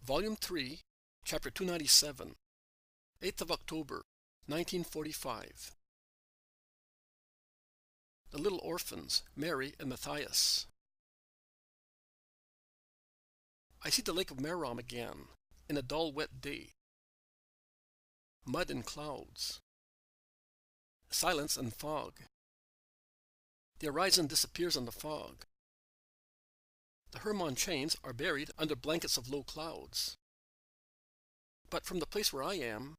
Volume 3, Chapter 297, 8th of October, 1945. The Little Orphans, Mary and Matthias. I see the lake of Merom again, in a dull wet day. Mud and clouds. Silence and fog. The horizon disappears in the fog. The Hermon chains are buried under blankets of low clouds. But from the place where I am,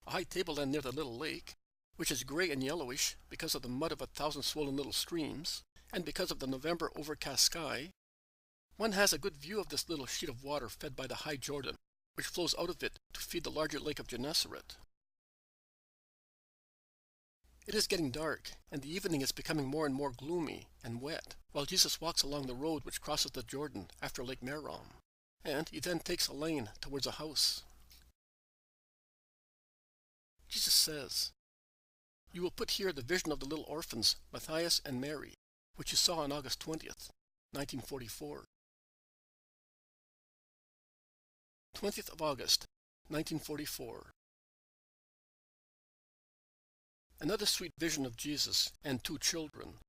a high tableland near the little lake, which is gray and yellowish because of the mud of 1,000 swollen little streams, and because of the November overcast sky, one has a good view of this little sheet of water fed by the high Jordan, which flows out of it to feed the larger lake of Gennesaret. It is getting dark, and the evening is becoming more and more gloomy and wet, while Jesus walks along the road which crosses the Jordan after Lake Merom, and he then takes a lane towards a house. Jesus says, "You will put here the vision of the little orphans, Matthias and Mary, which you saw on August 20th, 1944. 20th of August, 1944. Another sweet vision of Jesus and two children.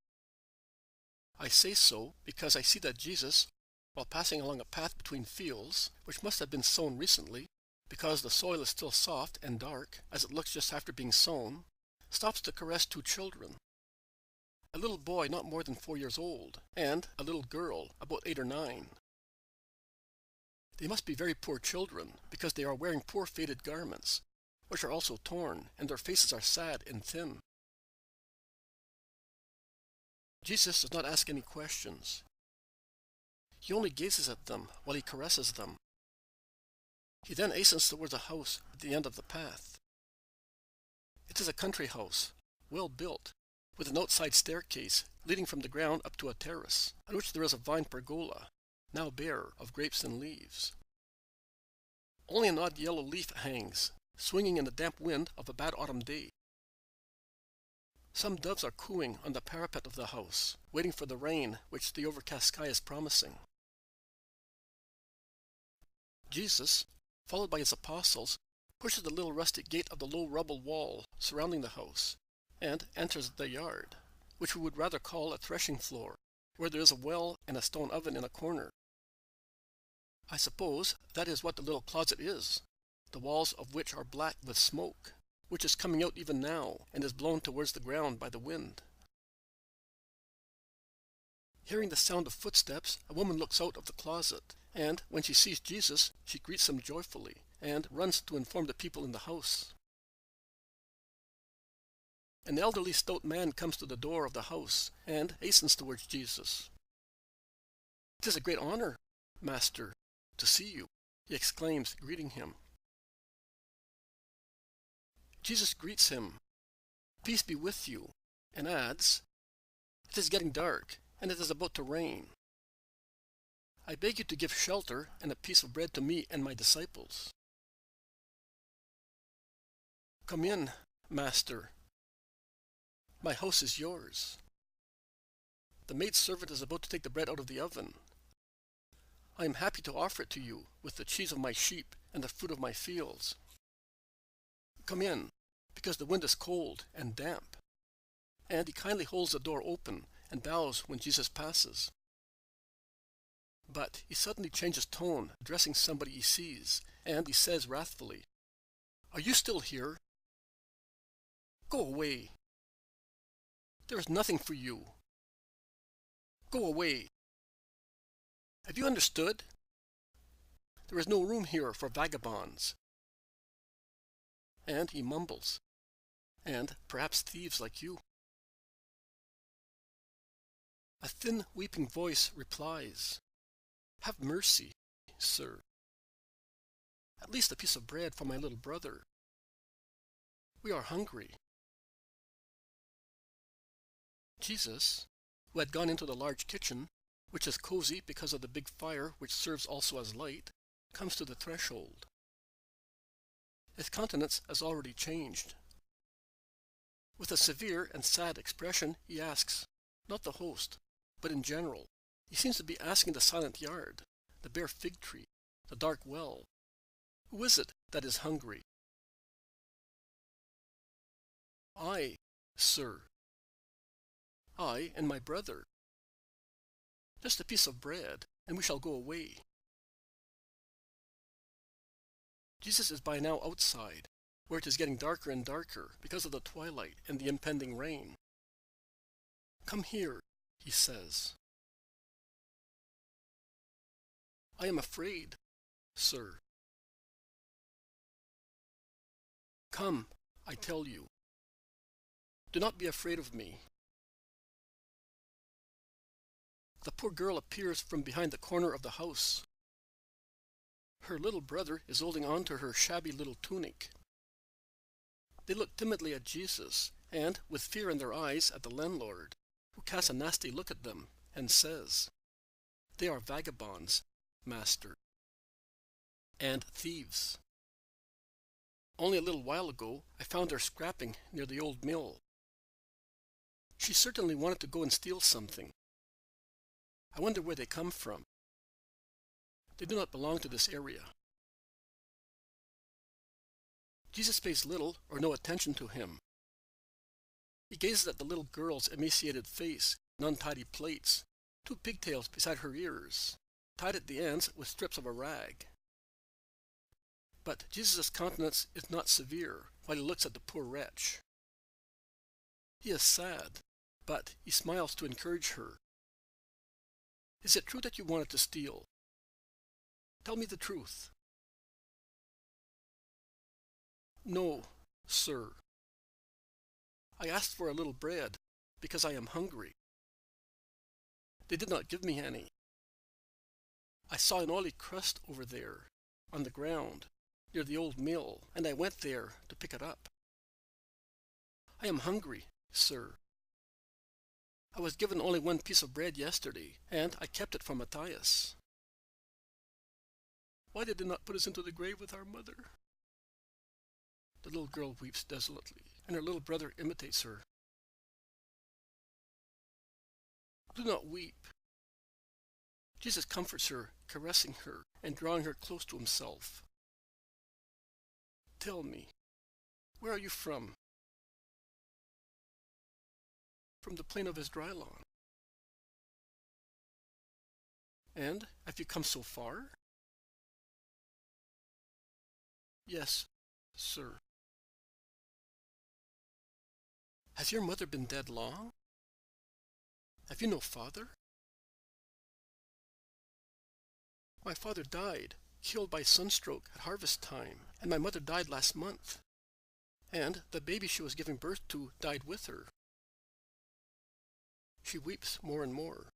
I say so because I see that Jesus, while passing along a path between fields, which must have been sown recently, because the soil is still soft and dark, as it looks just after being sown, stops to caress two children. A little boy not more than 4 years old, and a little girl about 8 or 9. They must be very poor children, because they are wearing poor faded garments, which are also torn, and their faces are sad and thin. Jesus does not ask any questions. He only gazes at them while he caresses them. He then hastens towards a house at the end of the path. It is a country house, well built, with an outside staircase leading from the ground up to a terrace, on which there is a vine pergola, now bare of grapes and leaves. Only an odd yellow leaf hangs, swinging in the damp wind of a bad autumn day. Some doves are cooing on the parapet of the house, waiting for the rain which the overcast sky is promising. Jesus, followed by his apostles, pushes the little rustic gate of the low rubble wall surrounding the house, and enters the yard, which we would rather call a threshing floor, where there is a well and a stone oven in a corner. I suppose that is what the little closet is, the walls of which are black with smoke, which is coming out even now and is blown towards the ground by the wind. Hearing the sound of footsteps, a woman looks out of the closet, and when she sees Jesus, she greets him joyfully, and runs to inform the people in the house. An elderly stout man comes to the door of the house, and hastens towards Jesus. "It is a great honor, Master, to see you," he exclaims, greeting him. Jesus greets him, "Peace be with you," and adds, "It is getting dark, and it is about to rain. I beg you to give shelter and a piece of bread to me and my disciples." "Come in, Master. My house is yours. The maidservant is about to take the bread out of the oven. I am happy to offer it to you with the cheese of my sheep and the fruit of my fields. Come in, because the wind is cold and damp." And he kindly holds the door open and bows when Jesus passes. But he suddenly changes tone, addressing somebody he sees, and he says wrathfully, "Are you still here? Go away. There is nothing for you. Go away. Have you understood? There is no room here for vagabonds." And he mumbles, "And perhaps thieves like you." A thin, weeping voice replies, "Have mercy, sir. At least a piece of bread for my little brother. We are hungry." Jesus, who had gone into the large kitchen, which is cozy because of the big fire which serves also as light, comes to the threshold. His countenance has already changed. With a severe and sad expression, he asks, not the host, but in general. He seems to be asking the silent yard, the bare fig tree, the dark well. Who is it that is hungry? I, sir. I and my brother. Just a piece of bread, and we shall go away. Jesus is by now outside, where it is getting darker and darker because of the twilight and the impending rain. Come here, he says. I am afraid, sir. Come, I tell you. Do not be afraid of me. The poor girl appears from behind the corner of the house. Her little brother is holding on to her shabby little tunic. They look timidly at Jesus, and, with fear in their eyes, at the landlord, who casts a nasty look at them, and says, "They are vagabonds, master, and thieves. Only a little while ago I found her scrapping near the old mill. She certainly wanted to go and steal something. I wonder where they come from. They do not belong to this area." Jesus pays little or no attention to him. He gazes at the little girl's emaciated face and untidy plaits, 2 pigtails beside her ears, tied at the ends with strips of a rag. But Jesus' countenance is not severe while he looks at the poor wretch. He is sad, but he smiles to encourage her. "Is it true that you wanted to steal? Tell me the truth." "No, sir. I asked for a little bread because I am hungry. They did not give me any. I saw an oily crust over there, on the ground, near the old mill, and I went there to pick it up. I am hungry, sir. I was given only 1 piece of bread yesterday, and I kept it for Matthias. Why did they not put us into the grave with our mother?" The little girl weeps desolately, and her little brother imitates her. "Do not weep." Jesus comforts her, caressing her, and drawing her close to himself. "Tell me, where are you from?" "From the plain of Esdraelon." "And have you come so far?" "Yes, sir." "Has your mother been dead long? Have you no father?" "My father died, killed by sunstroke at harvest time, and my mother died last month. And the baby she was giving birth to died with her." She weeps more and more.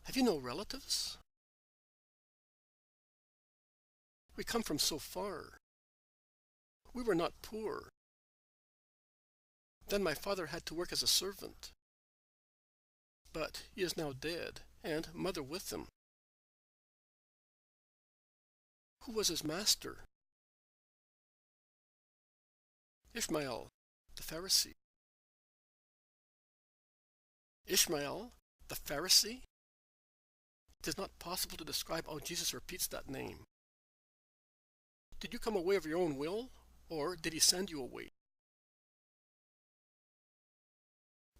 "Have you no relatives?" "We come from so far. We were not poor. Then my father had to work as a servant. But he is now dead, and mother with him." "Who was his master?" "Ishmael, the Pharisee." "Ishmael, the Pharisee?" It is not possible to describe how Jesus repeats that name. "Did you come away of your own will, or did he send you away?"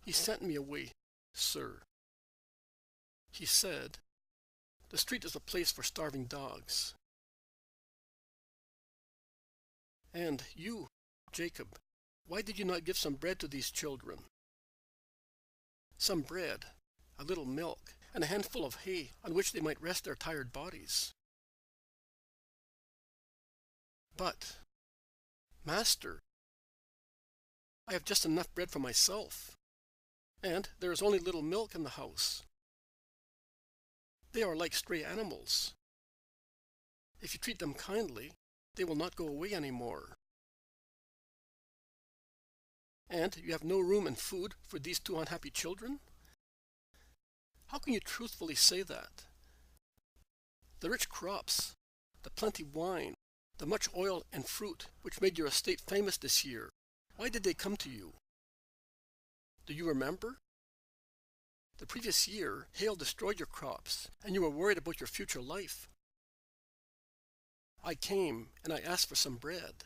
"He sent me away, sir. He said, 'The street is a place for starving dogs.'" "And you, Jacob, why did you not give some bread to these children?" "Some bread, a little milk, and a handful of hay on which they might rest their tired bodies." "But, Master, I have just enough bread for myself, and there is only little milk in the house. They are like stray animals. If you treat them kindly, they will not go away any more. And you have no room and food for these 2 unhappy children? How can you truthfully say that? The rich crops, the plenty wine, the much oil and fruit which made your estate famous this year, why did they come to you? Do you remember? The previous year, hail destroyed your crops, and you were worried about your future life. I came, and I asked for some bread.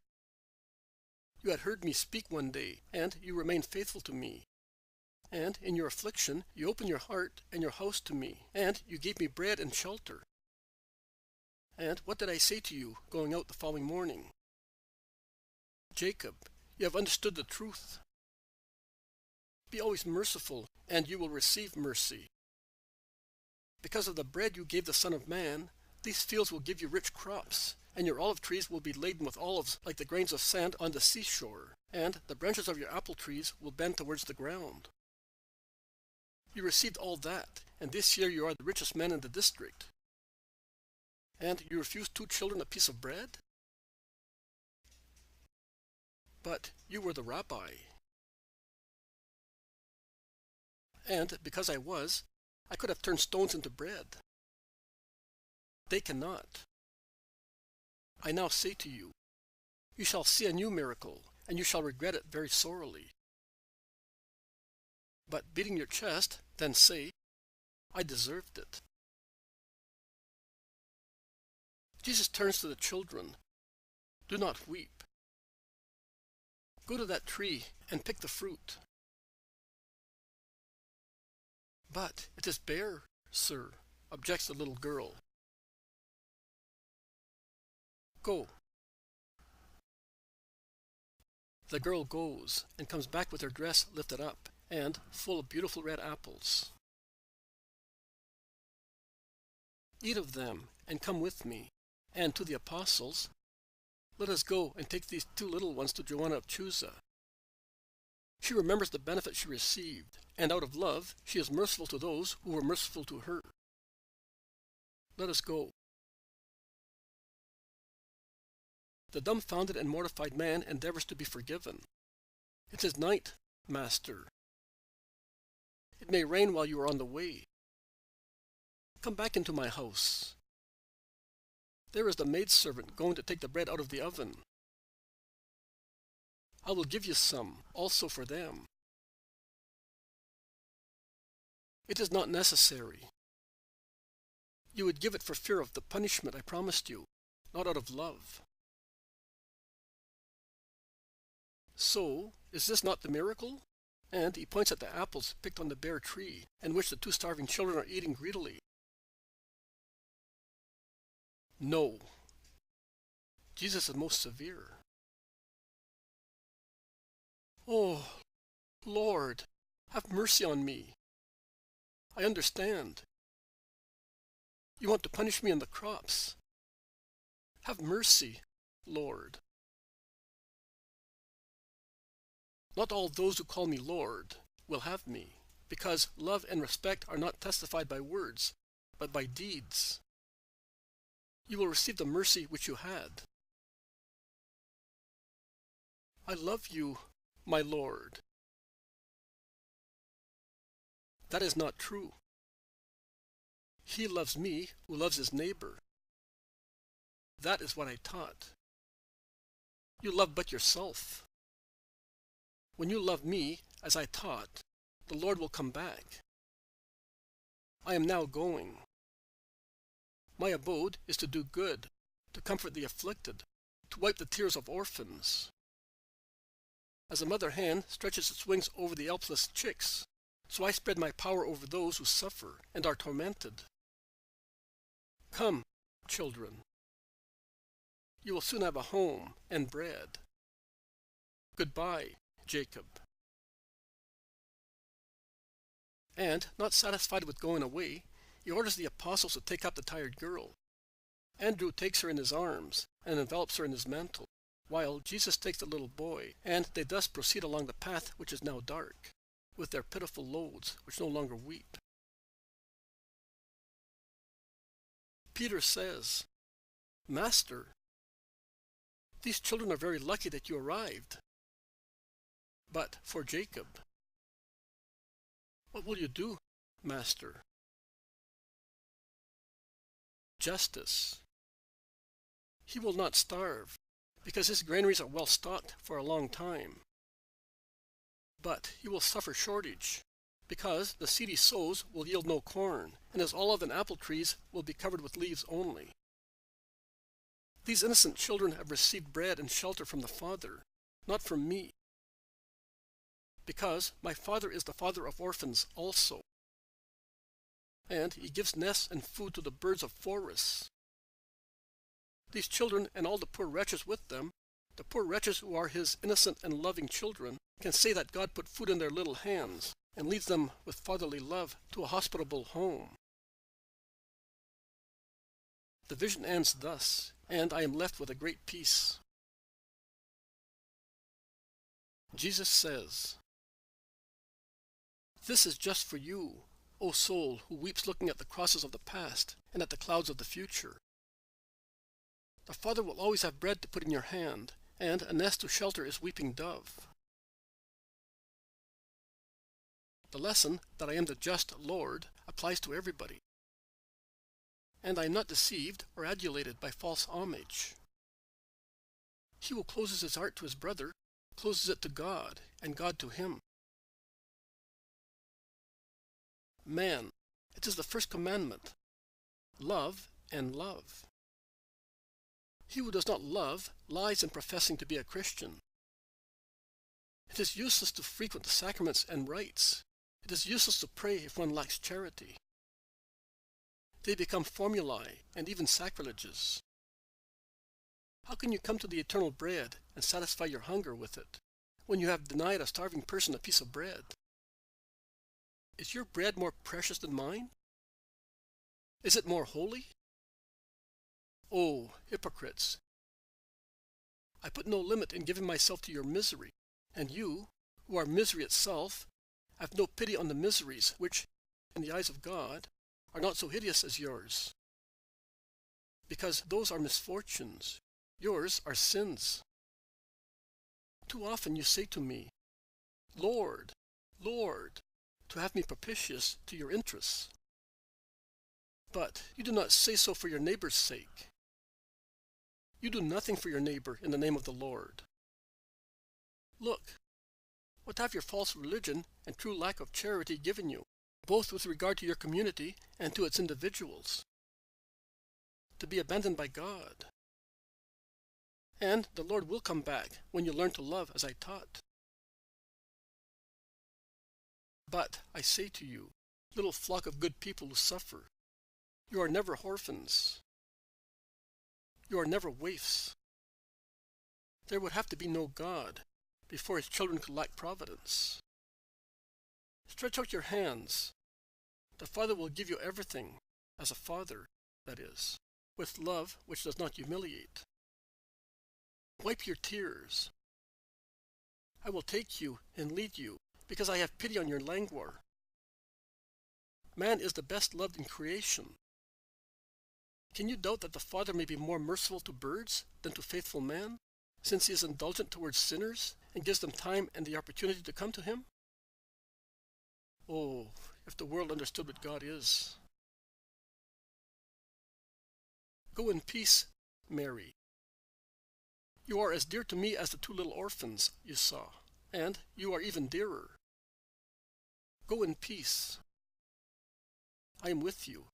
You had heard me speak one day, and you remained faithful to me. And in your affliction, you opened your heart and your house to me, and you gave me bread and shelter. And what did I say to you going out the following morning? Jacob, you have understood the truth. Be always merciful, and you will receive mercy. Because of the bread you gave the Son of Man, these fields will give you rich crops, and your olive trees will be laden with olives like the grains of sand on the seashore, and the branches of your apple trees will bend towards the ground. You received all that, and this year you are the richest man in the district. And you refuse 2 children a piece of bread? But you were the rabbi. And because I could have turned stones into bread. They cannot. I now say to you, you shall see a new miracle, and you shall regret it very sorely. But beating your chest, then say, I deserved it. Jesus turns to the children. Do not weep. Go to that tree and pick the fruit. But it is bare, sir, objects the little girl. Go. The girl goes and comes back with her dress lifted up and full of beautiful red apples. Eat of them and come with me. And to the apostles, let us go and take these 2 little ones to Joanna of Chuza. She remembers the benefit she received, and out of love she is merciful to those who were merciful to her. Let us go. The dumbfounded and mortified man endeavors to be forgiven. It is night, Master. It may rain while you are on the way. Come back into my house. There is the maidservant going to take the bread out of the oven. I will give you some, also for them. It is not necessary. You would give it for fear of the punishment I promised you, not out of love. So, is this not the miracle? And he points at the apples picked on the bare tree, and which the 2 starving children are eating greedily. No. Jesus is most severe. Oh, Lord, have mercy on me. I understand. You want to punish me in the crops. Have mercy, Lord. Not all those who call me Lord will have me, because love and respect are not testified by words, but by deeds. You will receive the mercy which you had. I love you, my Lord. That is not true. He loves me who loves his neighbor. That is what I taught. You love but yourself. When you love me, as I taught, the Lord will come back. I am now going. My abode is to do good, to comfort the afflicted, to wipe the tears of orphans. As a mother hen stretches its wings over the helpless chicks, so I spread my power over those who suffer and are tormented. Come, children. You will soon have a home and bread. Goodbye, Jacob. And, not satisfied with going away, he orders the apostles to take up the tired girl. Andrew takes her in his arms and envelops her in his mantle, while Jesus takes the little boy, and they thus proceed along the path which is now dark, with their pitiful loads which no longer weep. Peter says, Master, these children are very lucky that you arrived. But for Jacob, what will you do, Master? Justice. He will not starve, because his granaries are well stocked for a long time. But he will suffer shortage, Because the seed he sows will yield no corn, and his olive and apple trees will be covered with leaves only. These innocent children have received bread and shelter from the Father, not from me. Because my Father is the Father of orphans also. And he gives nests and food to the birds of forests. These children and all the poor wretches with them, the poor wretches who are his innocent and loving children, can say that God put food in their little hands and leads them with fatherly love to a hospitable home. The vision ends thus, and I am left with a great peace. Jesus says, "This is just for you, O soul who weeps looking at the crosses of the past and at the clouds of the future. The Father will always have bread to put in your hand, and a nest to shelter his weeping dove." The lesson that I am the just Lord applies to everybody. And I am not deceived or adulated by false homage. He who closes his heart to his brother closes it to God, and God to him. Man, it is the first commandment. Love and love. He who does not love lies in professing to be a Christian. It is useless to frequent the sacraments and rites. It is useless to pray if one lacks charity. They become formulae and even sacrileges. How can you come to the eternal bread and satisfy your hunger with it when you have denied a starving person a piece of bread? Is your bread more precious than mine? Is it more holy? Oh, hypocrites! I put no limit in giving myself to your misery, and you, who are misery itself, have no pity on the miseries which, in the eyes of God, are not so hideous as yours. Because those are misfortunes, yours are sins. Too often you say to me, "Lord, Lord," to have me propitious to your interests. But you do not say so for your neighbor's sake. You do nothing for your neighbor in the name of the Lord. Look, what have your false religion and true lack of charity given you, both with regard to your community and to its individuals? To be abandoned by God. And the Lord will come back when you learn to love as I taught. But I say to you, little flock of good people who suffer, you are never orphans. You are never waifs. There would have to be no God before his children could lack providence. Stretch out your hands. The Father will give you everything, as a father, that is, with love which does not humiliate. Wipe your tears. I will take you and lead you, because I have pity on your languor. Man is the best loved in creation. Can you doubt that the Father may be more merciful to birds than to faithful man, since he is indulgent towards sinners and gives them time and the opportunity to come to him? Oh, if the world understood what God is. Go in peace, Mary. You are as dear to me as the two little orphans you saw, and you are even dearer. Go in peace. I am with you.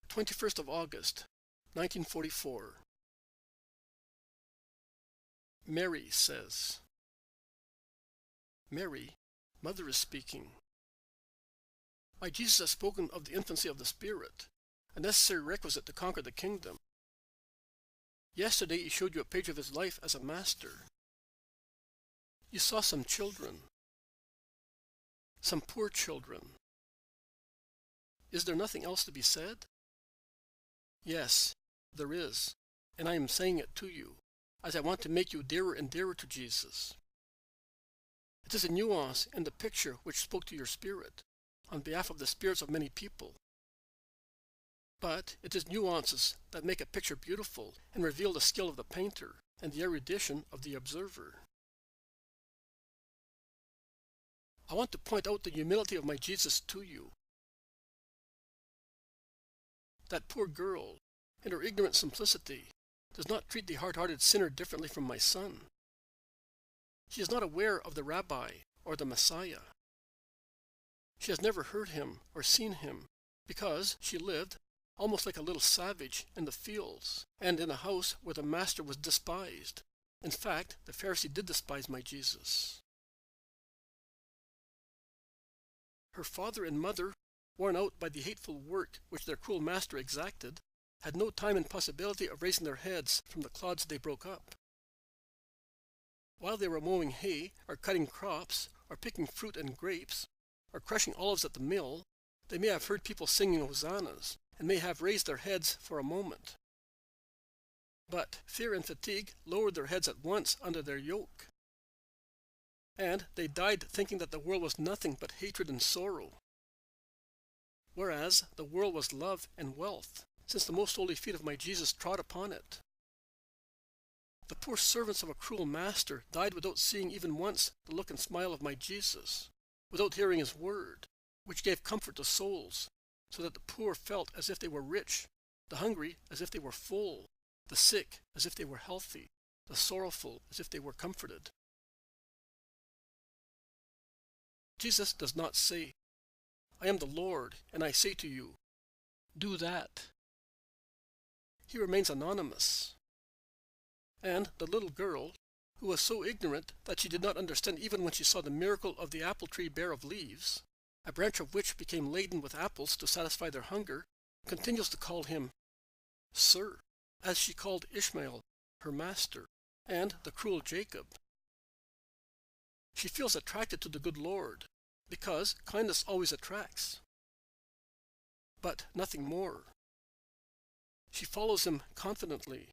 21st of August, 1944. Mary says, Mary, Mother is speaking. Why, Jesus has spoken of the infancy of the Spirit, a necessary requisite to conquer the kingdom. Yesterday he showed you a page of his life as a master. You saw some children, some poor children. Is there nothing else to be said? Yes, there is, and I am saying it to you, as I want to make you dearer and dearer to Jesus. It is a nuance in the picture which spoke to your spirit, on behalf of the spirits of many people. But it is nuances that make a picture beautiful and reveal the skill of the painter and the erudition of the observer. I want to point out the humility of my Jesus to you. That poor girl, in her ignorant simplicity, does not treat the hard-hearted sinner differently from my son. She is not aware of the Rabbi or the Messiah. She has never heard him or seen him, because she lived almost like a little savage in the fields and in a house where the Master was despised. In fact, the Pharisee did despise my Jesus. Her father and mother, worn out by the hateful work which their cruel master exacted, had no time and possibility of raising their heads from the clods they broke up. While they were mowing hay, or cutting crops, or picking fruit and grapes, or crushing olives at the mill, they may have heard people singing hosannas, and may have raised their heads for a moment. But fear and fatigue lowered their heads at once under their yoke, and they died thinking that the world was nothing but hatred and sorrow, whereas the world was love and wealth, since the most holy feet of my Jesus trod upon it. The poor servants of a cruel master died without seeing even once the look and smile of my Jesus, without hearing his word, which gave comfort to souls, so that the poor felt as if they were rich, the hungry as if they were full, the sick as if they were healthy, the sorrowful as if they were comforted. Jesus does not say, "I am the Lord, and I say to you, do that." He remains anonymous. And the little girl, who was so ignorant that she did not understand even when she saw the miracle of the apple tree bare of leaves, a branch of which became laden with apples to satisfy their hunger, continues to call him Sir, as she called Ishmael, her master, and the cruel Jacob. She feels attracted to the good Lord, because kindness always attracts. But nothing more. She follows him confidently.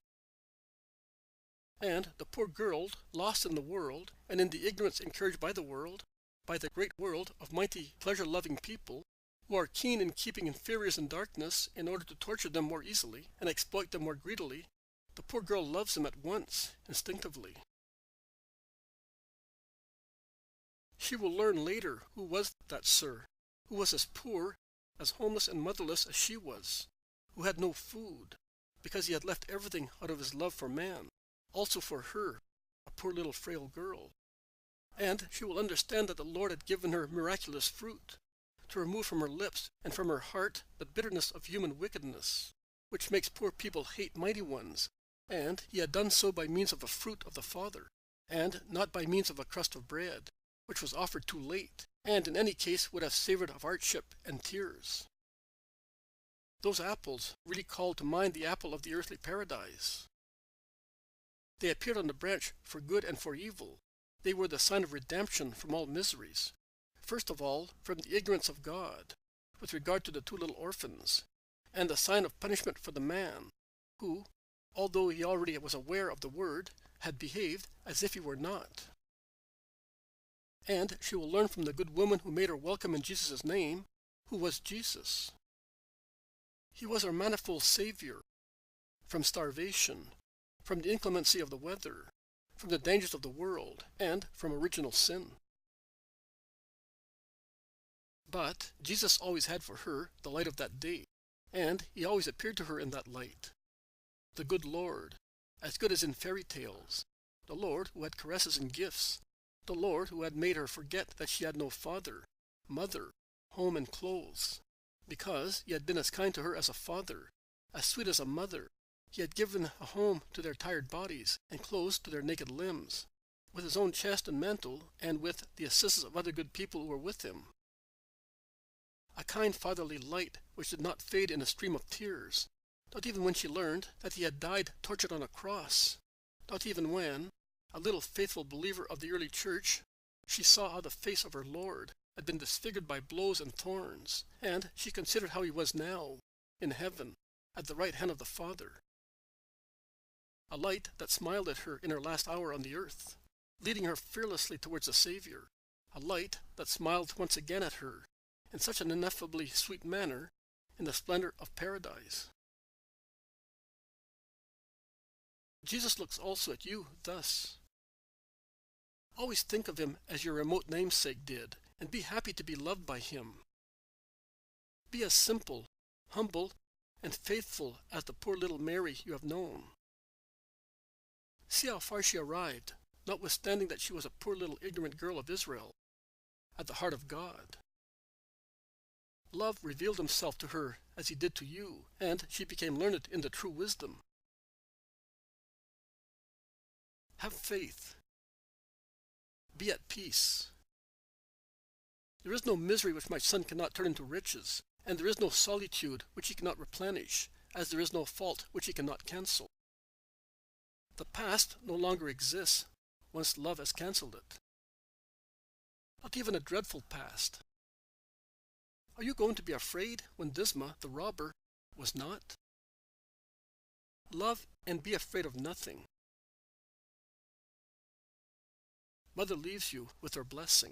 And the poor girl, lost in the world, and in the ignorance encouraged by the world, by the great world of mighty pleasure-loving people, who are keen in keeping inferiors in darkness in order to torture them more easily and exploit them more greedily, the poor girl loves him at once, instinctively. She will learn later who was that Sir, who was as poor, as homeless and motherless as she was, who had no food, because he had left everything out of his love for man, also for her, a poor little frail girl. And she will understand that the Lord had given her miraculous fruit, to remove from her lips and from her heart the bitterness of human wickedness, which makes poor people hate mighty ones, and he had done so by means of the fruit of the Father, and not by means of a crust of bread, which was offered too late, and in any case would have savored of hardship and tears. Those apples really called to mind the apple of the earthly paradise. They appeared on the branch for good and for evil. They were the sign of redemption from all miseries. First of all, from the ignorance of God, with regard to the two little orphans, and the sign of punishment for the man, who, although he already was aware of the word, had behaved as if he were not. And she will learn from the good woman who made her welcome in Jesus' name, who was Jesus. He was our manifold Savior, from starvation, from the inclemency of the weather, from the dangers of the world, and from original sin. But Jesus always had for her the light of that day, and he always appeared to her in that light. The good Lord, as good as in fairy tales, the Lord who had caresses and gifts, the Lord who had made her forget that she had no father, mother, home and clothes, because he had been as kind to her as a father, as sweet as a mother. He had given a home to their tired bodies and clothes to their naked limbs, with his own chest and mantle, and with the assistance of other good people who were with him. A kind fatherly light which did not fade in a stream of tears, not even when she learned that he had died tortured on a cross, not even when, a little faithful believer of the early church, she saw how the face of her Lord had been disfigured by blows and thorns, and she considered how he was now, in heaven, at the right hand of the Father. A light that smiled at her in her last hour on the earth, leading her fearlessly towards the Savior. A light that smiled once again at her, in such an ineffably sweet manner, in the splendor of paradise. Jesus looks also at you thus. Always think of him as your remote namesake did, and be happy to be loved by him. Be as simple, humble, and faithful as the poor little Mary you have known. See how far she arrived, notwithstanding that she was a poor little ignorant girl of Israel, at the heart of God. Love revealed himself to her as he did to you, and she became learned in the true wisdom. Have faith. Be at peace. There is no misery which my son cannot turn into riches, and there is no solitude which he cannot replenish, as there is no fault which he cannot cancel. The past no longer exists once love has cancelled it. Not even a dreadful past. Are you going to be afraid when Disma, the robber, was not? Love and be afraid of nothing. Mother leaves you with her blessing.